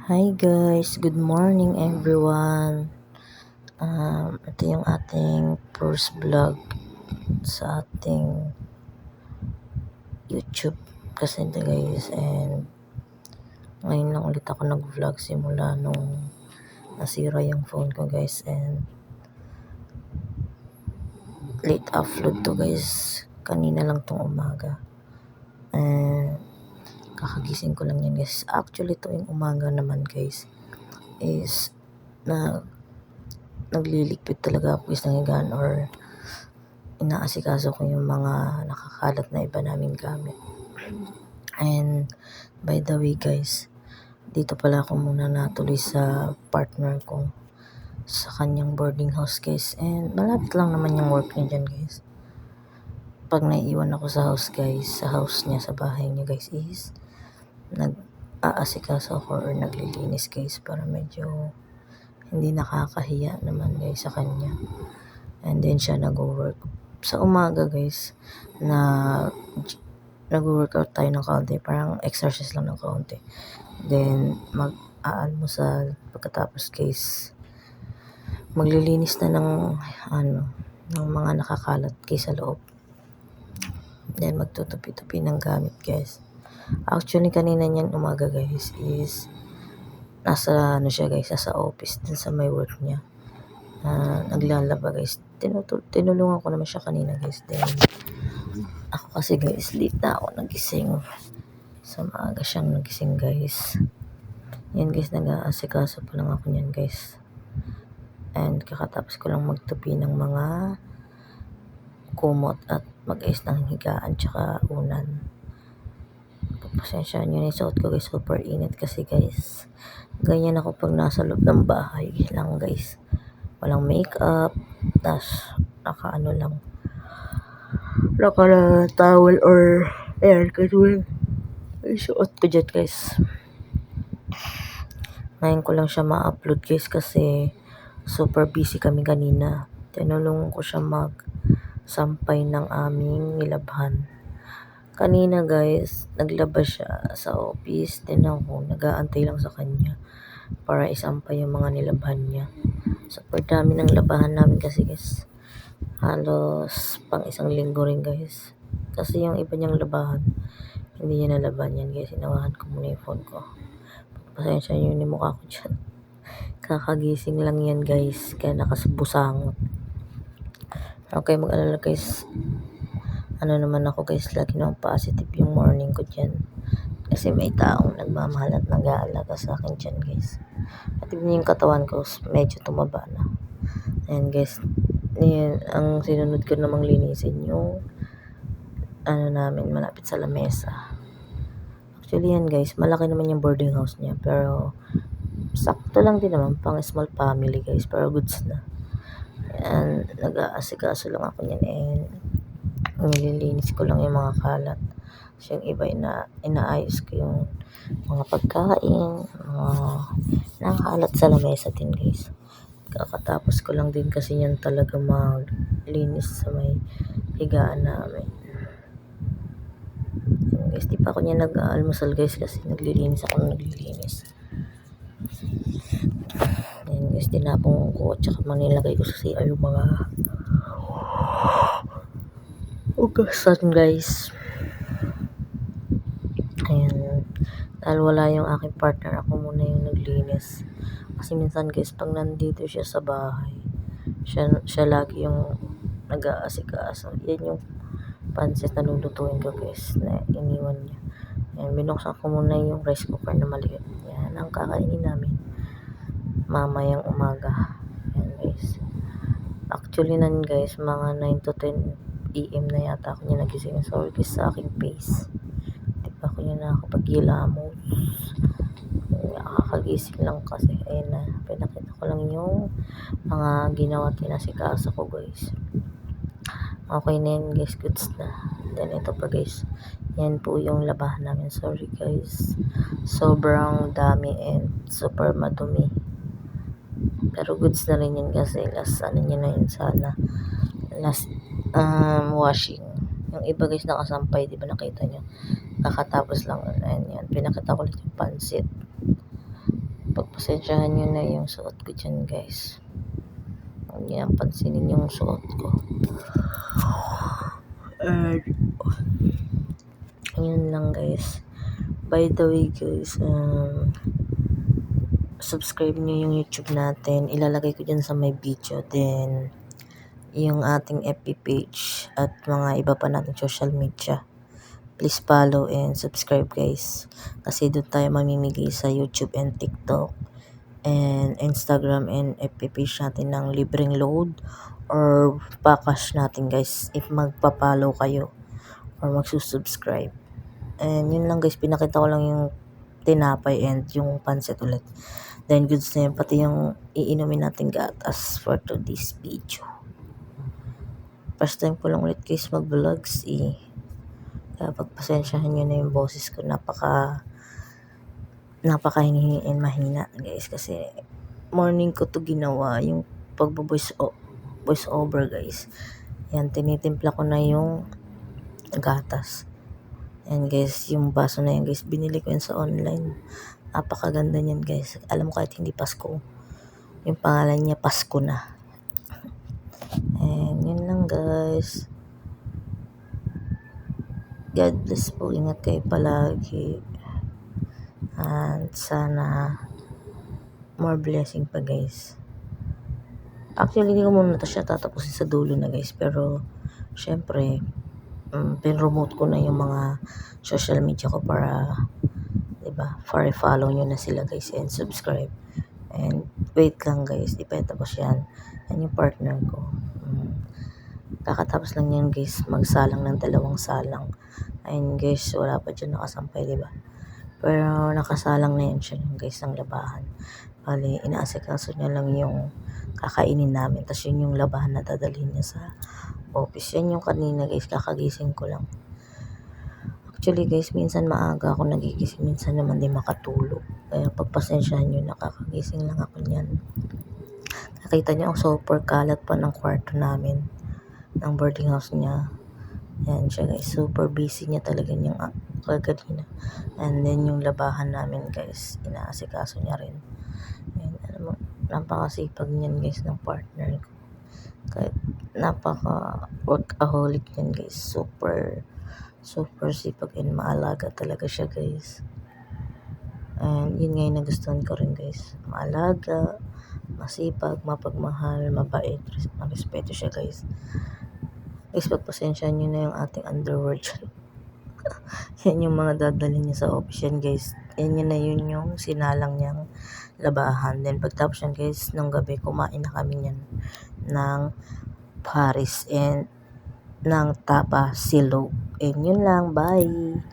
Hi guys, good morning everyone. Ito yung ating first vlog sa ating YouTube kasi ito guys, and ngayon lang ulit ako nag-vlog simula nung nasira yung phone ko guys, and late upload to guys, kanina lang tong umaga, and kakagising ko lang yan guys. Actually tuwing umaga naman guys is na nagliligpit talaga ako guys ng higaan, or inaasikaso ko yung mga nakakalat na iba naming gamit. And by the way guys, dito pala ako muna natuloy sa partner ko sa kanyang boarding house guys, and malapit lang naman yung work niya dyan guys. Pag naiiwan ako sa house guys, sa house niya, sa bahay niya guys, is nag-aasikaso ako or naglilinis guys, para medyo hindi nakakahiya naman guys sa kanya. And then siya nag-work sa umaga guys, na nag-workout tayo ng kaunti, parang exercise lang ng kaunti, then mag-aalmusal, pagkatapos guys maglilinis na ng mga nakakalat guys sa loob, then magtutupi-tupi ng gamit guys. Actually kanina niyan umaga guys is nasa siya guys, nasa office din sa may work niya, naglalaba guys. Tinulungan ko naman siya kanina guys. Then ako kasi guys, late na ako nagising, sa maaga siyang nagising guys. Yan guys, nag-aasikaso pa lang ako niyan guys, and kakatapos ko lang magtupi ng mga kumot at mag-ayos ng higaan tsaka unan. Pasensya nyo na yung suot ko guys, super init kasi guys. Ganyan ako pag nasa loob ng bahay lang guys, walang makeup, tas naka towel or air kasi suot ko dyan guys. Ngayon ko lang siya ma-upload guys kasi super busy kami kanina. Tinulungan ko siya mag-sampay ng aming nilabhan. Kanina guys, naglaba siya sa office, din ako nag-aantay lang sa kanya para isampay yung mga nilabhan niya. Super dami ng labahan namin kasi guys, halos pang isang linggo rin guys. Kasi yung iba niyang labahan, hindi niya nalaban yan guys. Inawahan ko muna yung phone ko. Pasensya nyo yung mukha ko dyan. Kakagising lang yan guys, kaya nakasbusangot. Okay, mag-alala guys. Naman ako guys, lagi naman positive yung morning ko dyan. Kasi may taong nagmamahal at nag-aalaga sa akin dyan guys. At yung katawan ko, medyo tumaba na. Ayan guys, yan, ang sinunod ko namang linisin yung namin malapit sa lamesa. Actually yan guys, malaki naman yung boarding house niya, pero sakto lang din naman, pang small family guys, pero goods na. And nag-aasikaso lang ako niyan, and nililinis ko lang yung mga kalat. So yung iba inaayos ko yung mga pagkain, nakalat sa lamesa din guys. Kakatapos ko lang din kasi yan talaga maglinis sa may higaan namin. Yan guys, di pa ako niya nag-almusal guys kasi naglilinis. Yan guys, tinapong ko at saka manilagay ko sa CR yung mga ugasan guys. Ayan, dahil wala yung aking partner, ako muna yung naglinis. Kasi minsan guys, pag nandito siya sa bahay, siya lagi yung nag-aasikaso. Yan yung pansit na lulutuin ko guys, na iniwan niya. Ayan, binuksan ko muna yung rice cooker na maliit. Yan ang kakainin namin mamayang umaga. Ayan guys. Actually nan guys, mga 9 to 10 AM na yata ako niya nagising. Sorry guys sa aking face. Di pa ako niya nakakapag-gilamos. Nakakagising lang kasi. Ayun na, pinakita ko lang yung mga ginawa tinasikaso ko guys. Okay na yun guys, goods na. Then ito pa guys, yan po yung labahan namin. Sorry guys, sobrang dami and super madumi, pero goods na rin yun kasi last niya na yun sana, last washing. Yung iba guys nakasampay, di ba nakita nyo, kakatapos lang. Ayan, yan pinakita ko ulit yung pansit, Pagpasensyahan nyo na yung suot ko dyan, guys. Huwag niyo pansinin yung suot ko. And yun lang, guys. By the way, guys, subscribe nyo yung YouTube natin. Ilalagay ko dyan sa my video. Then, yung ating FB page at mga iba pa nating social media. Please follow and subscribe, guys. Kasi doon tayo mamimigay sa YouTube and TikTok and Instagram and FB page natin ng libreng load or pakash natin, guys, if magpa-follow kayo or magsusubscribe. And yun lang, guys, pinakita ko lang yung tinapay and yung pancit ulit. Then goods na yun, pati yung iinumin natin gatas for today's video. First time ko lang ulit, guys, mag-vlogs kaya pagpasensyahan nyo na yung boses ko, napaka hinihin and mahina, guys, kasi morning ko to ginawa yung voice over, guys. Yan, tinitimpla ko na yung gatas. And guys, yung baso na yan, guys, binili ko yan sa online. Napakaganda niyan, guys. Alam ko kahit hindi Pasko, yung pangalan niya Pasko na. And yun lang, guys. God bless po. Ingat kayo palagi. And sana more blessing pa, guys. Actually, hindi ko muna siya tatapusin sa dulo na, guys. Pero, syempre, pinromote ko na yung mga social media ko para, diba, for follow nyo na sila, guys, and subscribe. And wait lang, guys, di pa tapos yan. Yan yung partner ko. Kakatapos lang yan, guys, magsalang ng 2 salang. Ayun, guys, wala pa dyan nakasampay, diba? Pero nakasalang na yan siya, guys, ng labahan. Bali, inaasikaso niya lang yung kakainin namin. Tapos yun yung labahan na dadalhin niya sa office. Yan yung kanina, guys, kakagising ko lang. Actually, guys, minsan maaga ako nagigising, minsan naman di makatulog. Kaya pagpasensyahan nyo, nakakagising lang ako niyan. Nakita niyo ang super kalat pa ng kwarto namin, ng boarding house niya. Yan siya, guys, super busy niya talaga yung kaganina. And then yung labahan namin, guys, inaasikaso niya rin. And alam mo, napakasipag niyan, guys, ng partner ko. Kahit napaka-workaholic niyan, guys. Super sipag and maalaga talaga siya, guys. And yun nga yung nagustuhan ko rin, guys. Maalaga, masipag, mapagmahal, mabait, respeto siya, guys. Guys, pagpasensya nyo na yung ating underwear dyan. Yan yung mga dadalhin niya sa office yan, guys. Yan yun yung sinalang niyang labahan. Then pagtapos yan, guys, nung gabi, kumain na kami yan ng Paris and ng tapa silog. And yun lang, bye!